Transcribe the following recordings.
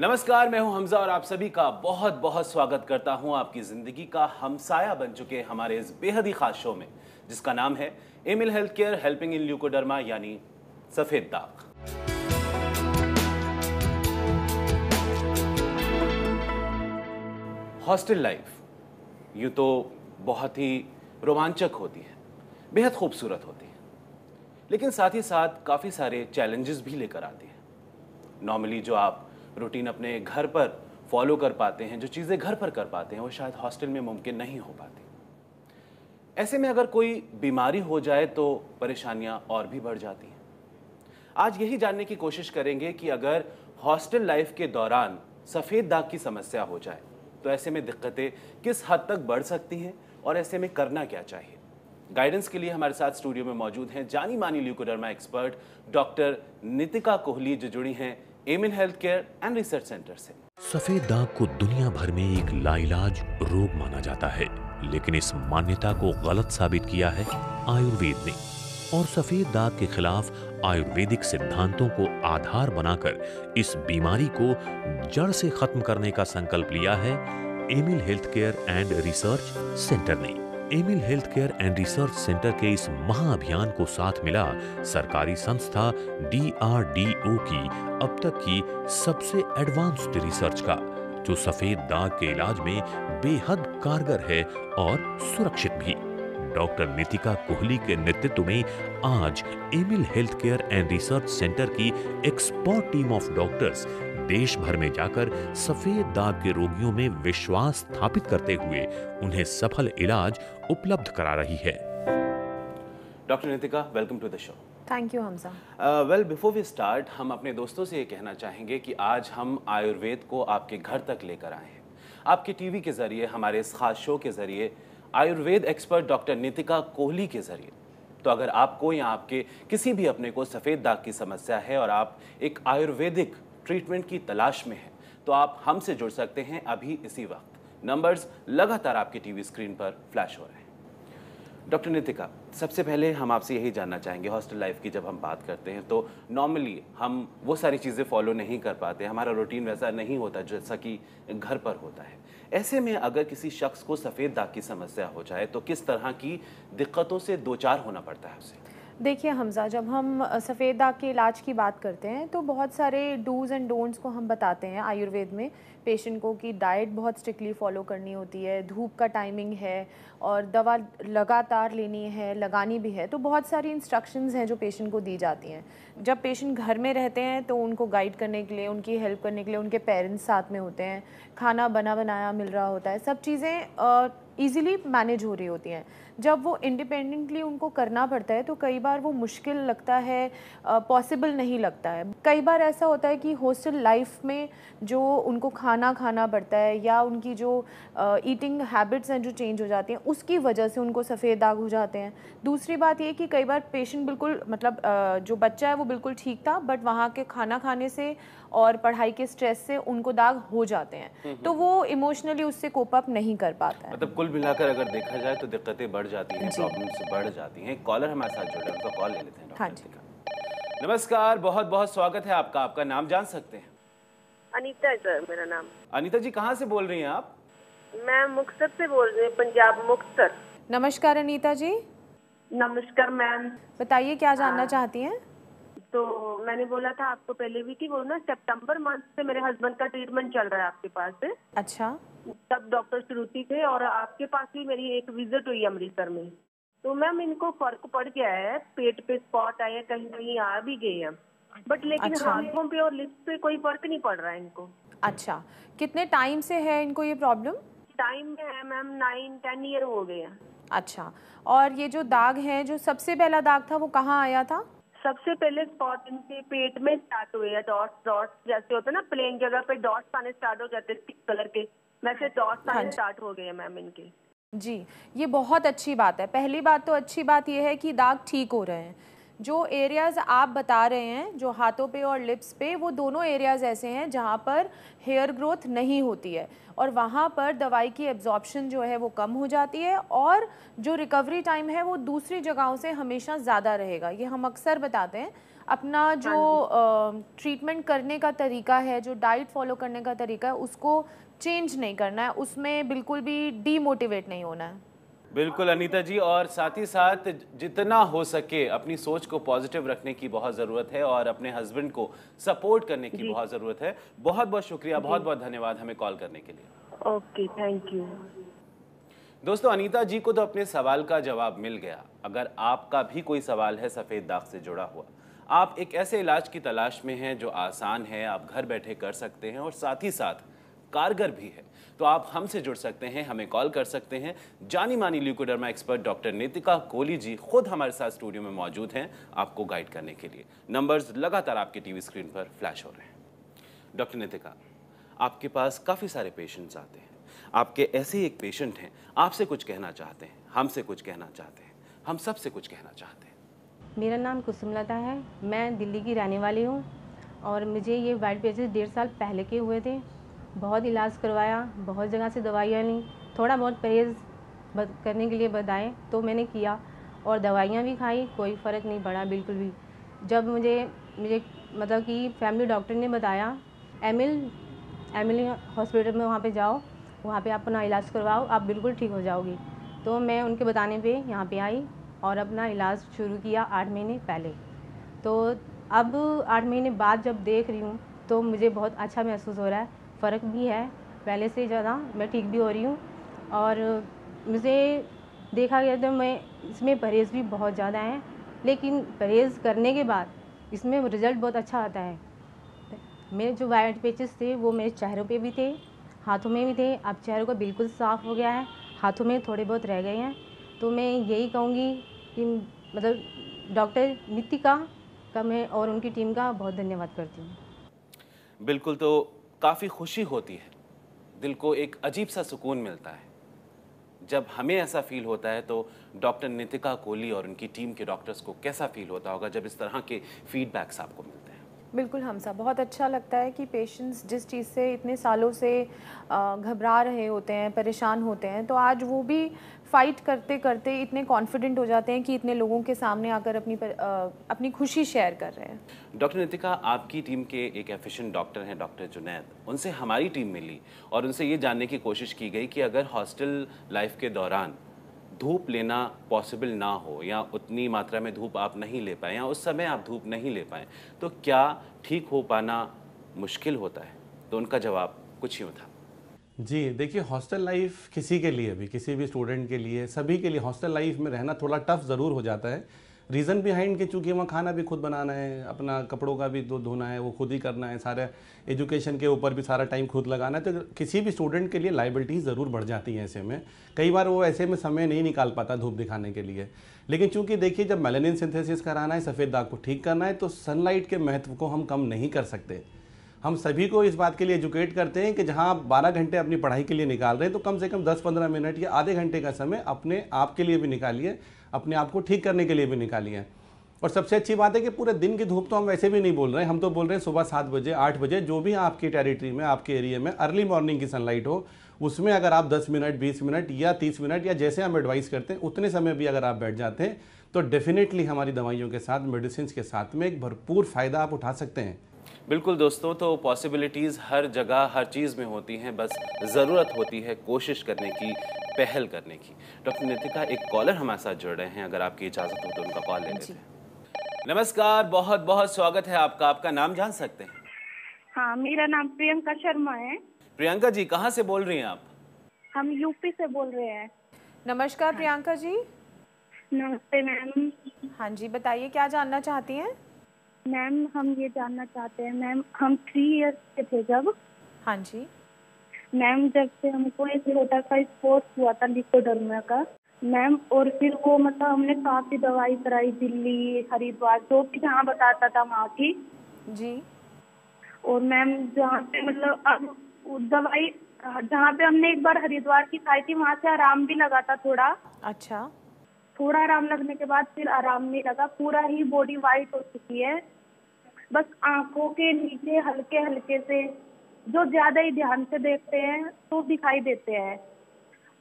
नमस्कार, मैं हूं हमजा और आप सभी का बहुत बहुत स्वागत करता हूं आपकी जिंदगी का हमसाया बन चुके हमारे इस बेहद ही खास शो में, जिसका नाम है Emil health care helping in leucoderma यानी सफेद दाग। हॉस्टल लाइफ यूं तो बहुत ही रोमांचक होती है, बेहद खूबसूरत होती है, लेकिन साथ ही साथ काफ़ी सारे चैलेंजेस भी लेकर आती है। नॉर्मली जो आप रूटीन अपने घर पर फॉलो कर पाते हैं, जो चीज़ें घर पर कर पाते हैं, वो शायद हॉस्टल में मुमकिन नहीं हो पाती। ऐसे में अगर कोई बीमारी हो जाए तो परेशानियां और भी बढ़ जाती हैं। आज यही जानने की कोशिश करेंगे कि अगर हॉस्टल लाइफ के दौरान सफ़ेद दाग की समस्या हो जाए तो ऐसे में दिक्कतें किस हद तक बढ़ सकती हैं और ऐसे में करना क्या चाहिए। गाइडेंस के लिए हमारे साथ स्टूडियो में मौजूद हैं जानी मानी leucoderma expert doctor Nitika Kohli, जो जुड़ी हैं Amil health care and research centre से। सफेद दाग को दुनिया भर में एक लाइलाज रोग माना जाता है, लेकिन इस मान्यता को गलत साबित किया है आयुर्वेद ने और सफेद दाग के खिलाफ आयुर्वेदिक सिद्धांतों को आधार बनाकर इस बीमारी को जड़ से खत्म करने का संकल्प लिया है Emil health care and research centre ने। Emil health care and research centre के इस महाअभियान को साथ मिला सरकारी संस्था DRDO की अब तक की सबसे एडवांस्ड रिसर्च का, जो सफेद दाग के इलाज में बेहद कारगर है और सुरक्षित भी। डॉक्टर नितिका कोहली के नेतृत्व में आज Amil health care and research centre की एक्सपर्ट टीम ऑफ डॉक्टर्स देश भर में जाकर सफेद दाग के रोगियों में विश्वास स्थापित करते हुए उन्हें सफल इलाज उपलब्ध करा रही है। Doctor Nitika, welcome to the show. Thank you Hamza. Well, before we start, हम अपने दोस्तों से ये कहना चाहेंगे कि आज हम आयुर्वेद को आपके घर तक लेकर आए हैं। आपके टीवी के जरिए, हमारे इस खास शो के जरिए, आयुर्वेद एक्सपर्ट डॉक्टर नितिका कोहली के जरिए। तो अगर आपको या आपके किसी भी अपने को सफ़ेद दाग की समस्या है और आप एक आयुर्वेदिक ट्रीटमेंट की तलाश में हैं, तो आप हमसे जुड़ सकते हैं अभी इसी वक्त। नंबर्स लगातार आपकी टीवी स्क्रीन पर फ्लैश हो रहे हैं। डॉक्टर नितिका, सबसे पहले हम आपसे यही जानना चाहेंगे, हॉस्टल लाइफ की जब हम बात करते हैं तो नॉर्मली हम वो सारी चीज़ें फॉलो नहीं कर पाते, हमारा रूटीन वैसा नहीं होता जैसा कि घर पर होता है। ऐसे में अगर किसी शख्स को सफ़ेद दाग की समस्या हो जाए तो किस तरह की दिक्कतों से दो चार होना पड़ता है उसे? देखिए हमजा, जब हम सफ़ेद दाग के इलाज की बात करते हैं तो बहुत सारे डूज़ एंड डोंट्स को हम बताते हैं आयुर्वेद में पेशेंट को कि डाइट बहुत स्ट्रिक्टली फॉलो करनी होती है, धूप का टाइमिंग है और दवा लगातार लेनी है, लगानी भी है। तो बहुत सारी इंस्ट्रक्शंस हैं जो पेशेंट को दी जाती हैं। जब पेशेंट घर में रहते हैं तो उनको गाइड करने के लिए, उनकी हेल्प करने के लिए उनके पेरेंट्स साथ में होते हैं, खाना बना बनाया मिल रहा होता है, सब चीज़ें ईज़िली मैनेज हो रही होती हैं। जब वो इंडिपेंडेंटली उनको करना पड़ता है तो कई बार वो मुश्किल लगता है, पॉसिबल नहीं लगता है। कई बार ऐसा होता है कि हॉस्टल लाइफ में जो उनको खाना खाना पड़ता है या उनकी जो ईटिंग हैबिट्स हैं जो चेंज हो जाती हैं, उसकी वजह से उनको सफ़ेद दाग हो जाते हैं। दूसरी बात ये कि कई बार पेशेंट बिल्कुल जो बच्चा है वो बिल्कुल ठीक था, बट वहाँ के खाना खाने से और पढ़ाई के स्ट्रेस से उनको दाग हो जाते हैं, तो वो इमोशनली उससे कोप अप नहीं कर पाता है। मतलब कुल मिलाकर अगर देखा जाए तो दिक्कतें बढ़ जाती हैं, प्रॉब्लम्स बढ़ जाती हैं। कॉलर हमारे साथ जुड़ रहे हैं, तो कॉल ले लेते हैं। हाँ जी, नमस्कार, बहुत बहुत स्वागत है आपका। आपका नाम जान सकते हैं? अनीता है सर मेरा नाम। अनीता जी, कहाँ से बोल रही हैं आप? मैं मुक्तसर से बोल रही हूँ, पंजाब मुक्तसर। नमस्कार अनीता जी, नमस्कार मैम। बताइए क्या जानना चाहती हैं? तो मैंने बोला था आपको पहले भी कि वो ना सितंबर मंथ से मेरे हस्बैंड का ट्रीटमेंट चल रहा है आपके पास से। अच्छा। तब डॉक्टर श्रुति थे और आपके पास भी मेरी एक विजिट हुई अमृतसर में। तो मैम इनको फर्क पड़ गया है, पेट पे स्पॉट आए, कहीं कहीं आ भी गए हैं, बट लेकिन अच्छा। हाथों पे और लिप्स पे कोई फर्क नहीं पड़ रहा है इनको। अच्छा, कितने टाइम से है इनको ये प्रॉब्लम? टाइम में है मैम 9-10 ईयर हो गए हैं। अच्छा, और ये जो दाग है, जो सबसे पहला दाग था वो कहाँ आया था? सबसे पहले स्पॉट इनके पेट में स्टार्ट हुए हैं, डॉट्स डॉट्स जैसे होते हैं ना, प्लेन जगह पे डॉट्स आने स्टार्ट हो जाते हैं थिक कलर के, वैसे डॉट्स आने स्टार्ट हो गए हैं मैम इनके। जी, ये बहुत अच्छी बात है। पहली बात तो अच्छी बात ये है कि दाग ठीक हो रहे हैं। जो एरियाज़ आप बता रहे हैं, जो हाथों पे और लिप्स पे, वो दोनों एरियाज़ ऐसे हैं जहाँ पर हेयर ग्रोथ नहीं होती है और वहाँ पर दवाई की एब्जॉर्प्शन जो है वो कम हो जाती है और जो रिकवरी टाइम है वो दूसरी जगहों से हमेशा ज़्यादा रहेगा। ये हम अक्सर बताते हैं। अपना जो ट्रीटमेंट करने का तरीका है, जो डाइट फॉलो करने का तरीका है, उसको चेंज नहीं करना है, उसमें बिल्कुल भी डीमोटिवेट नहीं होना है। बिल्कुल अनीता जी, और साथ ही साथ जितना हो सके अपनी सोच को पॉजिटिव रखने की बहुत ज़रूरत है और अपने हस्बैंड को सपोर्ट करने की बहुत ज़रूरत है। बहुत बहुत शुक्रिया, बहुत बहुत धन्यवाद हमें कॉल करने के लिए। Okay, thank you. दोस्तों, अनीता जी को तो अपने सवाल का जवाब मिल गया। अगर आपका भी कोई सवाल है सफ़ेद दाग से जुड़ा हुआ, आप एक ऐसे इलाज की तलाश में हैं जो आसान है, आप घर बैठे कर सकते हैं और साथ ही साथ कारगर भी है, तो आप हमसे जुड़ सकते हैं, हमें कॉल कर सकते हैं। जानी मानी leucoderma expert doctor Nitika Kohli ji खुद हमारे साथ स्टूडियो में मौजूद हैं आपको गाइड करने के लिए। नंबर्स लगातार आपके टीवी स्क्रीन पर फ्लैश हो रहे हैं। डॉक्टर नितिका, आपके पास काफ़ी सारे पेशेंट्स आते हैं, आपके ऐसे ही एक पेशेंट हैं, आपसे कुछ कहना चाहते हैं, हमसे कुछ कहना चाहते हैं, हम सबसे कुछ कहना चाहते हैं। मेरा नाम कुसुमलता है, मैं दिल्ली की रहने वाली हूँ और मुझे ये वाइट पेजेस 1.5 साल पहले के हुए थे। बहुत इलाज करवाया, बहुत जगह से दवाइयाँ ली, थोड़ा बहुत परहेज़ करने के लिए बताएं तो मैंने किया और दवाइयाँ भी खाई, कोई फ़र्क नहीं पड़ा बिल्कुल भी। जब मुझे मतलब कि फैमिली डॉक्टर ने बताया एमिल हॉस्पिटल में वहाँ पे जाओ, वहाँ पे अपना इलाज करवाओ, आप बिल्कुल ठीक हो जाओगी। तो मैं उनके बताने पे यहाँ पे आई और अपना इलाज शुरू किया 8 महीने पहले। तो अब 8 महीने बाद जब देख रही हूँ तो मुझे बहुत अच्छा महसूस हो रहा है, फ़र्क भी है, पहले से ज़्यादा मैं ठीक भी हो रही हूँ। और मुझे देखा गया तो मैं इसमें परहेज़ भी बहुत ज़्यादा है, लेकिन परहेज़ करने के बाद इसमें रिज़ल्ट बहुत अच्छा आता है। मेरे जो वाइट पेचेस थे वो मेरे चेहरों पे भी थे, हाथों में भी थे। अब चेहरों का बिल्कुल साफ़ हो गया है, हाथों में थोड़े बहुत रह गए हैं। तो मैं यही कहूँगी कि मतलब डॉक्टर नितिका का मैं और उनकी टीम का बहुत धन्यवाद करती हूँ। बिल्कुल, तो काफ़ी खुशी होती है, दिल को एक अजीब सा सुकून मिलता है जब हमें ऐसा फील होता है। तो डॉक्टर नितिका कोहली और उनकी टीम के डॉक्टर्स को कैसा फील होता होगा जब इस तरह के फीडबैक्स आपको मिलते हैं? बिल्कुल हमसा, बहुत अच्छा लगता है कि पेशेंट्स जिस चीज़ से इतने सालों से घबरा रहे होते हैं, परेशान होते हैं, तो आज वो भी फ़ाइट करते करते इतने कॉन्फिडेंट हो जाते हैं कि इतने लोगों के सामने आकर अपनी खुशी शेयर कर रहे हैं। डॉक्टर नितिका, आपकी टीम के एक एफिशिएंट डॉक्टर हैं डॉक्टर जुनैद, उनसे हमारी टीम मिली और उनसे ये जानने की कोशिश की गई कि अगर हॉस्टल लाइफ के दौरान धूप लेना पॉसिबल ना हो या उतनी मात्रा में धूप आप नहीं ले पाएँ या उस समय आप धूप नहीं ले पाएँ, तो क्या ठीक हो पाना मुश्किल होता है? तो उनका जवाब कुछ यूँ था। जी देखिए, हॉस्टल लाइफ किसी के लिए भी, किसी भी स्टूडेंट के लिए, सभी के लिए हॉस्टल लाइफ में रहना थोड़ा टफ ज़रूर हो जाता है। रीज़न बिहाइंड कि चूँकि वहाँ खाना भी खुद बनाना है, अपना कपड़ों का भी धोना है, वो खुद ही करना है, सारा एजुकेशन के ऊपर भी सारा टाइम खुद लगाना है, तो किसी भी स्टूडेंट के लिए लाइबिलिटी ज़रूर बढ़ जाती है। ऐसे में कई बार वो ऐसे में समय नहीं निकाल पाता धूप दिखाने के लिए। लेकिन चूँकि देखिए, जब मेलानिन सिंथेसिस कराना है, सफ़ेद दाग को ठीक करना है, तो सनलाइट के महत्व को हम कम नहीं कर सकते। हम सभी को इस बात के लिए एजुकेट करते हैं कि जहां आप 12 घंटे अपनी पढ़ाई के लिए निकाल रहे हैं, तो कम से कम 10-15 मिनट या आधे घंटे का समय अपने आप के लिए भी निकालिए, अपने आप को ठीक करने के लिए भी निकालिए। और सबसे अच्छी बात है कि पूरे दिन की धूप तो हम वैसे भी नहीं बोल रहे हैं, हम तो बोल रहे हैं सुबह 7 बजे 8 बजे, जो भी आपकी टेरिटरी में, आपके एरिया में अर्ली मॉर्निंग की सनलाइट हो, उसमें अगर आप 10 मिनट 20 मिनट या 30 मिनट या जैसे हम एडवाइस करते हैं उतने समय भी अगर आप बैठ जाते हैं, तो डेफिनेटली हमारी दवाइयों के साथ, मेडिसिन के साथ में एक भरपूर फ़ायदा आप उठा सकते हैं। बिल्कुल दोस्तों, तो पॉसिबिलिटीज़ हर जगह हर चीज़ में होती हैं, बस ज़रूरत होती है कोशिश करने की, पहल करने की। डॉक्टर नितिका, एक कॉलर हमारे साथ जुड़ रहे हैं, अगर आपकी इजाज़त हो तो उनका कॉल ले लेते हैं। नमस्कार, बहुत बहुत स्वागत है आपका, आपका नाम जान सकते हैं? हाँ, मेरा नाम प्रियंका शर्मा है। प्रियंका जी, कहाँ से बोल रही हैं आप? हम यूपी से बोल रहे हैं। नमस्कार प्रियंका जी। नमस्ते मैम। हाँ जी, बताइए क्या जानना चाहती हैं? मैम, हम ये जानना चाहते हैं मैम, हम 3 इयर्स के थे जब। हाँ जी मैम, जब से हमको एक छोटा सा स्पोर्ट हुआ था ल्यूकोडर्मा का मैम, और फिर वो मतलब हमने काफ़ी दवाई कराई, दिल्ली, हरिद्वार, जो भी जहाँ बताता था वहाँ की जी। और मैम जहाँ पे मतलब अब दवाई जहाँ पे हमने एक बार हरिद्वार की खाई थी, वहाँ से आराम भी लगा था थोड़ा। अच्छा। थोड़ा आराम लगने के बाद फिर आराम नहीं लगा, पूरा ही बॉडी वाइट हो चुकी है। बस आंखों के नीचे हल्के हल्के से, जो ज्यादा ही ध्यान से देखते हैं तो दिखाई देते हैं।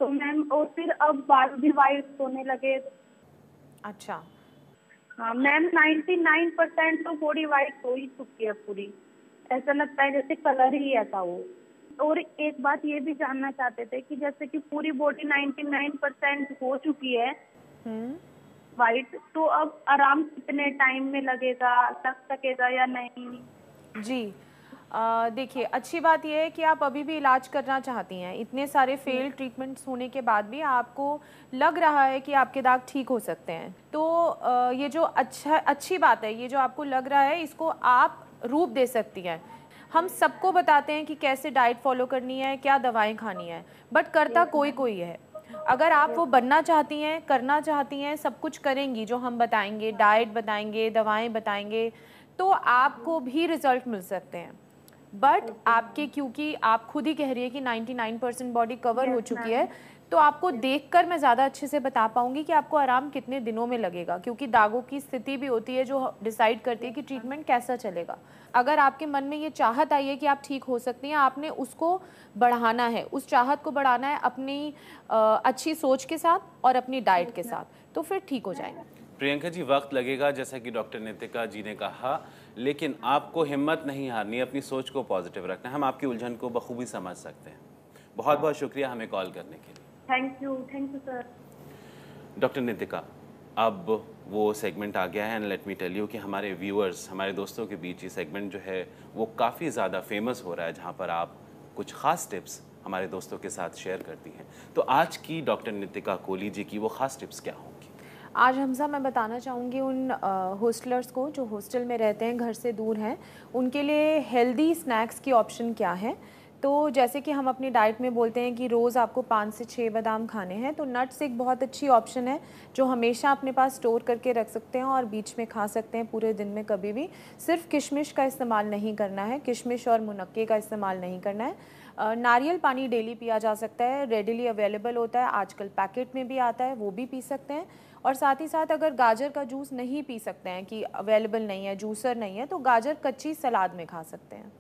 तो मैम, और फिर अब बाल भी वाइट होने लगे। अच्छा, हाँ मैम, 99% तो बॉडी वाइट हो ही चुकी है पूरी। ऐसा लगता है जैसे कलर ही ऐसा हो। और एक बात ये भी जानना चाहते थे कि जैसे कि पूरी बॉडी 99% हो चुकी है वाइट, तो अब आराम कितने टाइम में लगेगा, लग सकेगा या नहीं? जी देखिए, अच्छी बात यह है कि आप अभी भी इलाज करना चाहती हैं। इतने सारे फेल ट्रीटमेंट्स होने के बाद भी आपको लग रहा है कि आपके दाग ठीक हो सकते हैं। तो ये जो अच्छी बात है, ये जो आपको लग रहा है, इसको आप रूप दे सकती हैं। हम सबको बताते हैं कि कैसे डाइट फॉलो करनी है, क्या दवाएं खानी है, बट करता कोई है। अगर आप वो बनना चाहती हैं, करना चाहती हैं, सब कुछ करेंगी जो हम बताएंगे, डाइट बताएंगे, दवाएं बताएंगे, तो आपको भी रिजल्ट मिल सकते हैं। बट आपके, क्योंकि आप खुद ही कह रही है कि 99% बॉडी कवर हो चुकी है, तो आपको देखकर मैं ज़्यादा अच्छे से बता पाऊंगी कि आपको आराम कितने दिनों में लगेगा, क्योंकि दागों की स्थिति भी होती है जो डिसाइड करती है कि ट्रीटमेंट कैसा चलेगा। अगर आपके मन में ये चाहत आई है कि आप ठीक हो सकती हैं, आपने उसको बढ़ाना है, उस चाहत को बढ़ाना है अपनी अच्छी सोच के साथ और अपनी डाइट के साथ, तो फिर ठीक हो जाएंगे। प्रियंका जी, वक्त लगेगा जैसा कि डॉक्टर नितिका जी ने कहा, लेकिन आपको हिम्मत नहीं हारनी, अपनी सोच को पॉजिटिव रखना है। हम आपकी उलझन को बखूबी समझ सकते हैं। बहुत बहुत शुक्रिया हमें कॉल करने के लिए। Thank you sir. Doctor Nitika, अब वो सेगमेंट आ गया है and let me tell you कि हमारे व्यूअर्स, हमारे दोस्तों के बीच ये सेगमेंट जो है वो काफ़ी ज़्यादा फेमस हो रहा है, जहाँ पर आप कुछ ख़ास टिप्स हमारे दोस्तों के साथ शेयर करती हैं। तो आज की डॉक्टर नितिका कोहली जी की वो ख़ास टिप्स क्या होंगी? आज हमसा मैं बताना चाहूँगी उन हॉस्टलर्स को जो हॉस्टल में रहते हैं, घर से दूर हैं, उनके लिए हेल्दी स्नैक्स की ऑप्शन क्या है। तो जैसे कि हम अपनी डाइट में बोलते हैं कि रोज़ आपको 5 से 6 बादाम खाने हैं, तो नट्स एक बहुत अच्छी ऑप्शन है जो हमेशा अपने पास स्टोर करके रख सकते हैं और बीच में खा सकते हैं पूरे दिन में कभी भी। सिर्फ किशमिश का इस्तेमाल नहीं करना है, किशमिश और मुनक्के का इस्तेमाल नहीं करना है। नारियल पानी डेली पिया जा सकता है, रेडिली अवेलेबल होता है, आजकल पैकेट में भी आता है, वो भी पी सकते हैं। और साथ ही साथ अगर गाजर का जूस नहीं पी सकते हैं, कि अवेलेबल नहीं है, जूसर नहीं है, तो गाजर कच्ची सलाद में खा सकते हैं।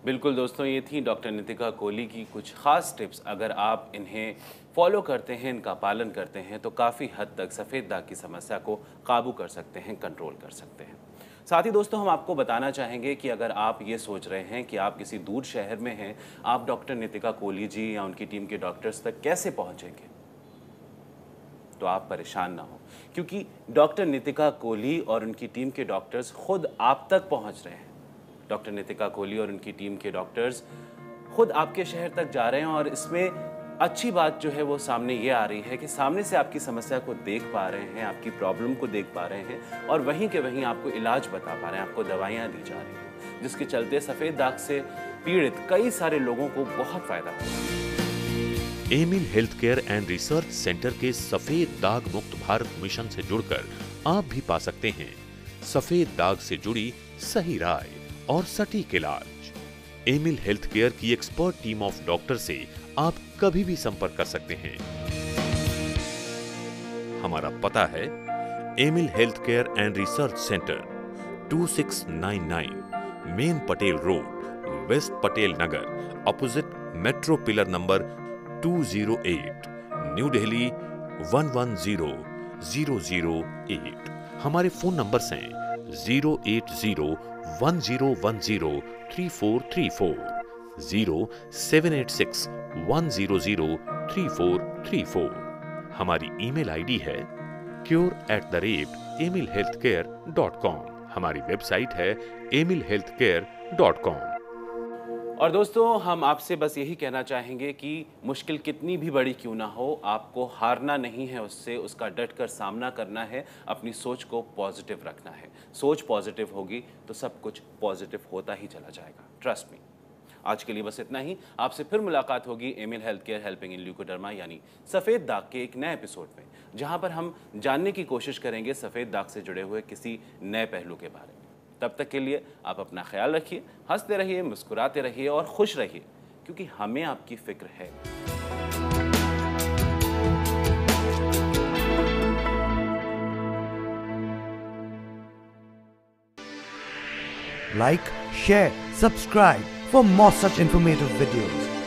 बिल्कुल दोस्तों, ये थी डॉक्टर नितिका कोहली की कुछ ख़ास टिप्स। अगर आप इन्हें फॉलो करते हैं, इनका पालन करते हैं, तो काफ़ी हद तक सफ़ेद दाग की समस्या को काबू कर सकते हैं, कंट्रोल कर सकते हैं। साथ ही दोस्तों, हम आपको बताना चाहेंगे कि अगर आप ये सोच रहे हैं कि आप किसी दूर शहर में हैं, आप डॉक्टर नितिका कोहली जी या उनकी टीम के डॉक्टर्स तक कैसे पहुँचेंगे, तो आप परेशान ना हो, क्योंकि डॉक्टर नितिका कोहली और उनकी टीम के डॉक्टर्स खुद आप तक पहुँच रहे हैं। डॉक्टर नितिका कोहली और उनकी टीम के डॉक्टर्स खुद आपके शहर तक जा रहे हैं, और इसमें अच्छी बात जो है वो सामने ये आ रही है कि सामने से आपकी समस्या को देख पा रहे हैं, आपकी प्रॉब्लम को देख पा रहे हैं, और वहीं के वहीं आपको इलाज बता पा रहे हैं, आपको दवाइयाँ दी जा रही हैं, जिसके चलते सफ़ेद दाग से पीड़ित कई सारे लोगों को बहुत फ़ायदा होगा। Amil health care and research centre के सफेद दाग मुक्त भारत मिशन से जुड़कर आप भी पा सकते हैं सफेद दाग से जुड़ी सही राय और सटीक इलाज। एमिल हेल्थ केयर की एक्सपर्ट टीम ऑफ डॉक्टर से आप कभी भी संपर्क कर सकते हैं। हमारा पता है Emil health care and research centre, 2699 main Patel road, west Patel Nagar, opposite metro pillar number 208, New Delhi 110008। हमारे फोन नंबर्स हैं 08010103434, 078610033434। हमारी ईमेल आईडी है cure@emilhealthcare.com। हमारी वेबसाइट है emilhealthcare.com। और दोस्तों, हम आपसे बस यही कहना चाहेंगे कि मुश्किल कितनी भी बड़ी क्यों ना हो, आपको हारना नहीं है उससे, उसका डटकर सामना करना है, अपनी सोच को पॉजिटिव रखना है। सोच पॉजिटिव होगी तो सब कुछ पॉजिटिव होता ही चला जाएगा, ट्रस्ट मी। आज के लिए बस इतना ही। आपसे फिर मुलाकात होगी Amil health care helping in leucoderma यानी सफ़ेद दाग के एक नए एपिसोड में, जहां पर हम जानने की कोशिश करेंगे सफ़ेद दाग से जुड़े हुए किसी नए पहलू के बारे में। तब तक के लिए आप अपना ख्याल रखिए, हंसते रहिए, मुस्कुराते रहिए और खुश रहिए, क्योंकि हमें आपकी फिक्र है। like, share, subscribe for more such informative videos.